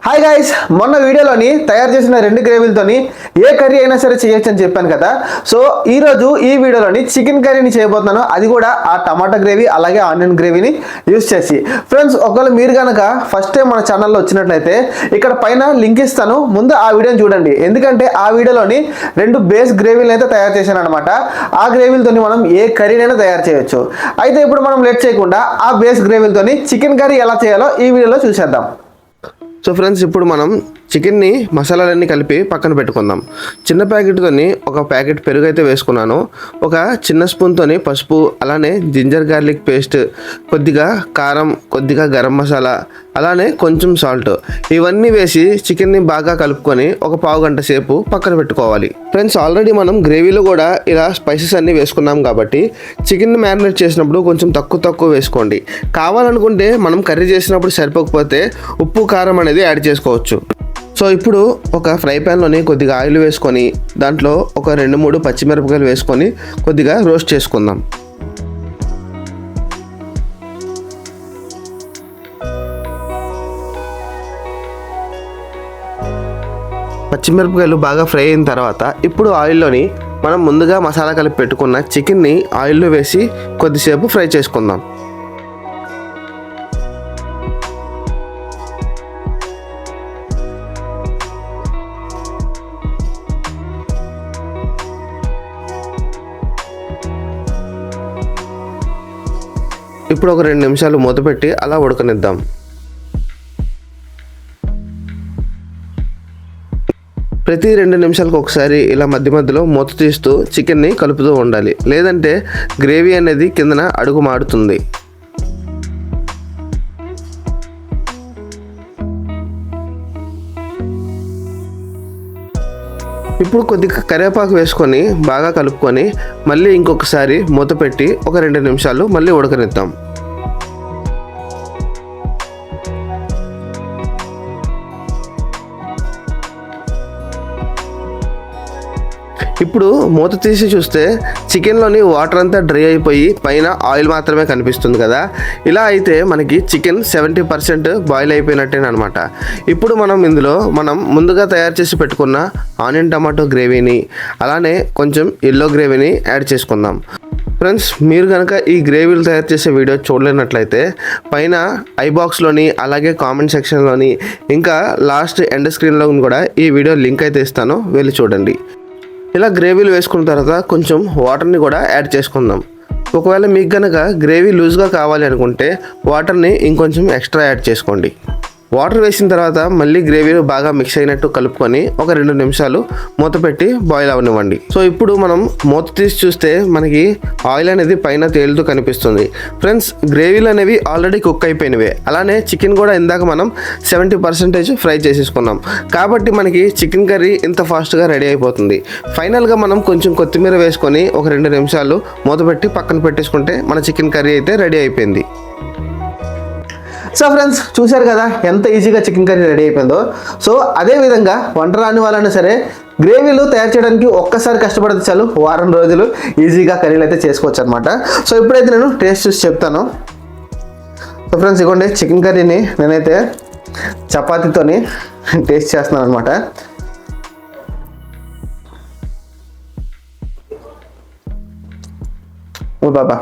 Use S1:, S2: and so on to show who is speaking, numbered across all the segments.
S1: Hi guys, మొన్న వీడియోలోని తయారు చేసిన 2 గ్రేవీలతోని ఏ కర్రీ అయినా సరే చేయొచ్చు అని చెప్పాను కదా. సో ఈరోజు ఈ వీడియోలోని చికెన్ కర్రీని చేయబోతున్నాను, అది కూడా ఆ టమాటా గ్రేవీ అలాగే ఆనియన్ గ్రేవీని యూస్ చేసి. ఫ్రెండ్స్, ఒకవేళ మీరు కనుక ఫస్ట్ టైం మన ఛానల్లో వచ్చినట్లయితే ఇక్కడ పైన లింక్ ఇస్తాను, ముందు ఆ వీడియోని చూడండి. ఎందుకంటే ఆ వీడియోలోని 2 బేస్ గ్రేవీలు అయితే తయారు చేశాను అనమాట. ఆ గ్రేవీలతోని మనం ఏ కర్రీనైనా తయారు చేయొచ్చు. అయితే ఇప్పుడు మనం లేట్ చేయకుండా ఆ బేస్ గ్రేవీలతోని చికెన్ కర్రీ ఎలా చేయాలో ఈ వీడియోలో చూసేద్దాం.
S2: సో ఫ్రెండ్స్, ఇప్పుడు మనం చికెన్ని మసాలాలన్నీ కలిపి పక్కన పెట్టుకుందాం. చిన్న ప్యాకెట్తోని ఒక ప్యాకెట్ పెరుగు అయితే వేసుకున్నాను. ఒక చిన్న స్పూన్తోని పసుపు, అలానే జింజర్ గార్లిక్ పేస్ట్, కొద్దిగా కారం, కొద్దిగా గరం మసాలా, అలానే కొంచెం సాల్ట్, ఇవన్నీ వేసి చికెన్ని బాగా కలుపుకొని ఒక పావు గంట సేపు పక్కన పెట్టుకోవాలి. ఫ్రెండ్స్, ఆల్రెడీ మనం గ్రేవీలో కూడా ఇలా స్పైసెస్ అన్నీ వేసుకున్నాం కాబట్టి చికెన్ని మ్యారినేట్ చేసినప్పుడు కొంచెం తక్కువ వేసుకోండి. కావాలనుకుంటే మనం కర్రీ చేసినప్పుడు సరిపోకపోతే ఉప్పు కారం అనేది యాడ్ చేసుకోవచ్చు. సో ఇప్పుడు ఒక ఫ్రై ప్యాన్లోని కొద్దిగా ఆయిల్ వేసుకొని దాంట్లో ఒక 2-3 పచ్చిమిరపకాయలు వేసుకొని కొద్దిగా రోస్ట్ చేసుకుందాం. పచ్చిమిరపకాయలు బాగా ఫ్రై అయిన తర్వాత ఇప్పుడు ఆయిల్లోని మనం ముందుగా మసాలా కలిపి పెట్టుకున్న చికెన్ని ఆయిల్లో వేసి కొద్దిసేపు ఫ్రై చేసుకుందాం. ఇప్పుడు ఒక 2 నిమిషాలు మూత పెట్టి అలా ఉడకనిద్దాం. ప్రతి 2 నిమిషాలకు ఒకసారి ఇలా మధ్యలో మూత తీస్తూ చికెన్ని కలుపుతూ ఉండాలి, లేదంటే గ్రేవీ అనేది కిందన అడుగు మాడుతుంది. ఇప్పుడు కొద్దిగా కరివేపాకు వేసుకొని బాగా కలుపుకొని మళ్ళీ ఇంకొకసారి మూత పెట్టి ఒక 2 నిమిషాలు మళ్ళీ ఉడకనిద్దాం. ఇప్పుడు మూత తీసి చూస్తే చికెన్లోని వాటర్ అంతా డ్రై అయిపోయి పైన ఆయిల్ మాత్రమే కనిపిస్తుంది కదా. ఇలా అయితే మనకి చికెన్ 70% బాయిల్ అయిపోయినట్టేనమాట. ఇప్పుడు మనం ఇందులో ముందుగా తయారు చేసి పెట్టుకున్న ఆనియన్ టమాటో గ్రేవీని, అలానే కొంచెం ఎల్లో గ్రేవీని యాడ్ చేసుకుందాం. ఫ్రెండ్స్, మీరు కనుక ఈ గ్రేవీలు తయారు చేసే వీడియో చూడలేనట్లయితే పైన ఐబాక్స్లోని, అలాగే కామెంట్ సెక్షన్లోని, ఇంకా లాస్ట్ ఎండ్ స్క్రీన్లో కూడా ఈ వీడియో లింక్ అయితే ఇస్తాను, వెళ్ళి చూడండి. ఇలా గ్రేవీలు వేసుకున్న తర్వాత కొంచెం వాటర్ని కూడా యాడ్ చేసుకుందాం. ఒకవేళ మీకు కనుక గ్రేవీ లూజ్గా కావాలి అనుకుంటే వాటర్ని ఇంకొంచెం ఎక్స్ట్రా యాడ్ చేసుకోండి. వాటర్ వేసిన తర్వాత మళ్ళీ గ్రేవీలు బాగా మిక్స్ అయినట్టు కలుపుకొని ఒక 2 నిమిషాలు మూత పెట్టి బాయిల్ అవనివ్వండి. సో ఇప్పుడు మనం మూత తీసి చూస్తే మనకి ఆయిల్ అనేది పైన తేలుతూ కనిపిస్తుంది. ఫ్రెండ్స్, గ్రేవీలు అనేవి ఆల్రెడీ కుక్ అయిపోయినవే, అలానే చికెన్ కూడా ఇందాక మనం 70% ఫ్రై చేసేసుకున్నాం కాబట్టి మనకి చికెన్ కర్రీ ఇంత ఫాస్ట్గా రెడీ అయిపోతుంది. ఫైనల్గా మనం కొంచెం కొత్తిమీర వేసుకొని ఒక 2 నిమిషాలు మూత పెట్టి పక్కన పెట్టేసుకుంటే మన చికెన్ కర్రీ అయితే రెడీ అయిపోయింది.
S1: సో ఫ్రెండ్స్, చూశారు కదా ఎంత ఈజీగా చికెన్ కర్రీ రెడీ అయిపోయిందో. సో అదే విధంగా వంట రాని వాళ్ళైనా సరే గ్రేవీలు తయారు చేయడానికి ఒక్కసారి కష్టపడితే చాలు, వారం రోజులు ఈజీగా కర్రీలు అయితే చేసుకోవచ్చు అనమాట. సో ఇప్పుడైతే నేను టేస్ట్ చూసి చెప్తాను. సో ఫ్రెండ్స్, ఇదిగోండి చికెన్ కర్రీని నేనైతే చపాతీతోని టేస్ట్ చేస్తున్నాను అనమాట. ఓ బాబా,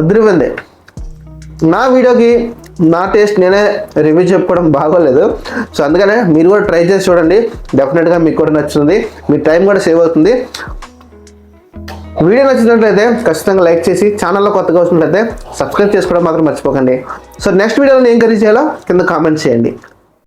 S1: అదిరిపోయింది. నా వీడియోకి నా టేస్ట్ నేనే రివ్యూ చెప్పుకోవడం బాగోలేదు. సో అందుకనే మీరు కూడా ట్రై చేసి చూడండి, డెఫినెట్గా మీకు కూడా నచ్చుతుంది, మీ టైం కూడా సేవ్ అవుతుంది. వీడియో నచ్చినట్లయితే ఖచ్చితంగా లైక్ చేసి, ఛానల్లో కొత్తగా వస్తున్నట్లయితే సబ్స్క్రైబ్ చేసుకోవడం మాత్రం మర్చిపోకండి. సో నెక్స్ట్ వీడియోలో ఏం కర్రీ చేయాలో కింద కామెంట్ చేయండి.